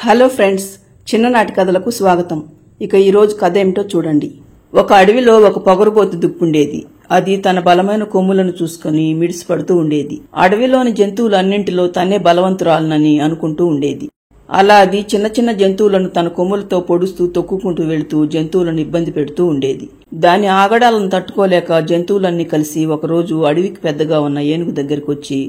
Hello friends, చిన్ననాటి కథలకు స్వాగతం. ఇక ఈ రోజు కథ ఏమిటో చూడండి. ఒక అడవిలో ఒక పొగరుబోతు దుప్పుండేది. అది తన బలమైన కొమ్ములను చూసుకుని మిడిసిపడుతూ ఉండేది. అడవిలోని జంతువులన్నింటిలో తనే బలవంతురాలనని అనుకుంటూ ఉండేది. అలా అది చిన్న చిన్న జంతువులను తన కొమ్ములతో పొడుస్తూ తొక్కుకుంటూ వెళుతూ జంతువులను ఇబ్బంది పెడుతూ ఉండేది. దాని ఆగడాలను తట్టుకోలేక జంతువులన్నీ కలిసి ఒకరోజు అడవికి పెద్దగా ఉన్న ఏనుగు దగ్గరికి వచ్చి,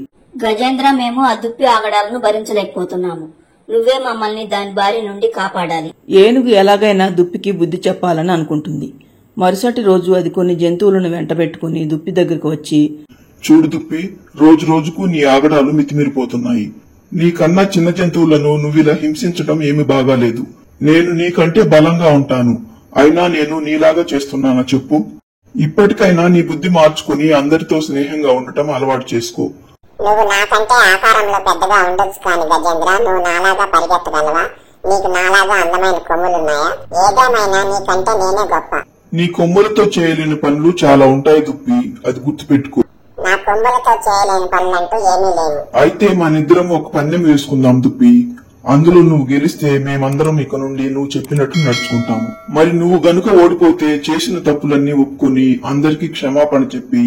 గజేంద్ర, మేము ఆ దుప్పి ఆగడాలను భరించలేకపోతున్నాము. నువ్వే మమ్మల్ని దాని బారి నుండి కాపాడాలి. ఏనుగు ఎలాగైనా దుప్పికి బుద్ధి చెప్పాలని అనుకుంటుంది. మరుసటి రోజు అది కొన్ని జంతువులను వెంటబెట్టుకుని దుప్పి దగ్గరకు వచ్చి, చూడు దుప్పి, రోజు రోజుకు నీ ఆగడాలు మితిమీరిపోతున్నాయి. నీకన్నా చిన్న జంతువులను నువ్విలా హింసించడం ఏమీ బాగాలేదు. నేను నీకంటే బలంగా ఉంటాను, అయినా నేను నీలాగా చేస్తున్నానా చెప్పు? ఇప్పటికైనా నీ బుద్ధి మార్చుకుని అందరితో స్నేహంగా ఉండటం అలవాటు చేసుకో. నువ్వు నాకంటే ఆకారంలో పెద్దగా ఉండొచ్చు కాని గజేంద్ర, నువ్వు నాలాగా పరిగెత్తగలవా? నీకు నాలాగా అందమైన కొమ్ములున్నాయా? ఏదేమైనా నీకంటే నేనే గొప్ప. నీ కొమ్ములతో చేయలేని పనులు చాలా ఉంటాయి దుప్పి, అది గుర్తుపెట్టుకో. నా కొమ్ములతో చేయలేని పనులంటూ ఏమీ లేవు. అయితే మనిద్దరం ఒక పందెం వేసుకుందాం దుప్పి. అందులో నువ్వు గెలిస్తే మేమందరం ఇక నుండి నువ్వు చెప్పినట్టు నడుచుకుంటాము. మరి నువ్వు గనుక ఓడిపోతే చేసిన తప్పులన్నీ ఒప్పుకొని అందరికీ క్షమాపణ చెప్పి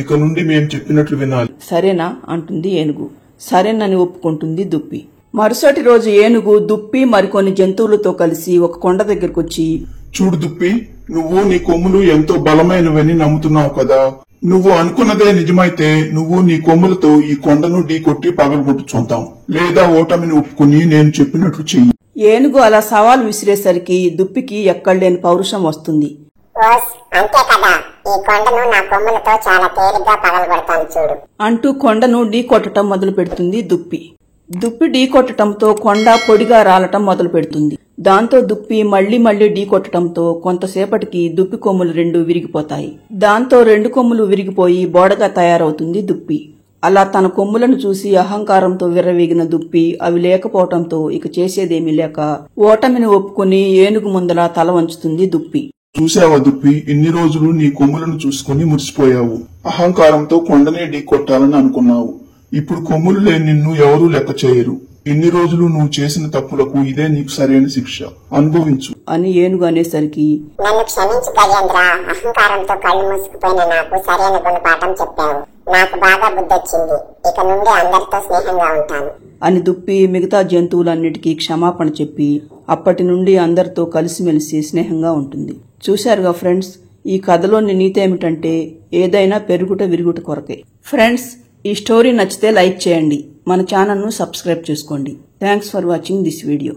ఇక నుండి మేం చెప్పినట్లు వినాలి. సరేనా అంటుంది ఏనుగు. సరేనని ఒప్పుకుంటుంది దుప్పి. మరుసటి రోజు ఏనుగు దుప్పి మరికొన్ని జంతువులతో కలిసి ఒక కొండ దగ్గరకు వచ్చి, చూడు దుప్పి, నువ్వు నీ కొమ్ములు ఎంతో బలమైనవని నమ్ముతున్నావు కదా. నువ్వు అనుకున్నదే నిజమైతే నువ్వు నీ కొమ్ములతో ఈ కొండను ఢీకొట్టి పగలగొట్టు చూద్దాం. లేదా ఓటమిని ఒప్పుకుని నేను చెప్పినట్లు చెయ్యి. ఏనుగు అలా సవాలు విసిరేసరికి దుప్పికి ఎక్కడలేని పౌరుషం వస్తుంది. ఓస్, అంతే కదా, ఈ కొండను నా కొమ్ములతో చాలా తేలిగ్గా పగలగొడతాను చూడు అంటూ కొండను ఢీకొట్టడం మొదలు పెడుతుంది దుప్పి. దుప్పి ఢీకొట్టడంతో కొండ పొడిగా రాలటం మొదలు పెడుతుంది. దాంతో దుప్పి మళ్లీ ఢీకొట్టడంతో కొంతసేపటికి దుప్పి కొమ్ములు రెండు విరిగిపోతాయి. దాంతో రెండు కొమ్ములు విరిగిపోయి బోడగా తయారవుతుంది దుప్పి. అలా తన కొమ్ములను చూసి అహంకారంతో విర్రవీగిన దుప్పి అవి లేకపోవటంతో ఇక చేసేదేమీ లేక ఓటమిని ఒప్పుకుని ఏనుగు ముందల తల వంచుతుంది దుప్పి. చూసావా దుప్పి, ఇన్ని రోజులు నీ కొమ్ములను చూసుకుని మురిసిపోయావు. అహంకారంతో కొండనే ఢీకొట్టాలని అనుకున్నావు. ఇప్పుడు కొమ్ములు లేని నిన్ను ఎవరూ లెక్క చేయరు. ఇన్ని రోజులు నువ్వు చేసిన తప్పులకు ఇదే నీకు సరైన శిక్ష, అనుభవించు అని ఏనుగు అనేసరికి, నన్ను క్షమించు గజేంద్ర, అహంకారంతో కళ్ళు మూసుకుపోయిన నాకు సరైన గుణపాఠం చెప్పావు. నాకు బాగా బుద్ధొచ్చింది. ఇక నుండి అందరితో స్నేహంగా ఉంటాను అని దుప్పి మిగతా జంతువులన్నిటికీ క్షమాపణ చెప్పి అప్పటి నుండి అందరితో కలిసిమెలిసి స్నేహంగా ఉంటుంది. చూశారుగా ఫ్రెండ్స్, ఈ కథలోని నీతి ఏమిటంటే ఏదైనా పెరుగుట విరుగుట కొరకే. ఫ్రెండ్స్, ఈ స్టోరీ నచ్చితే లైక్ చేయండి, మన ఛానల్ను సబ్స్క్రైబ్ చేసుకోండి. Thanks for watching this video.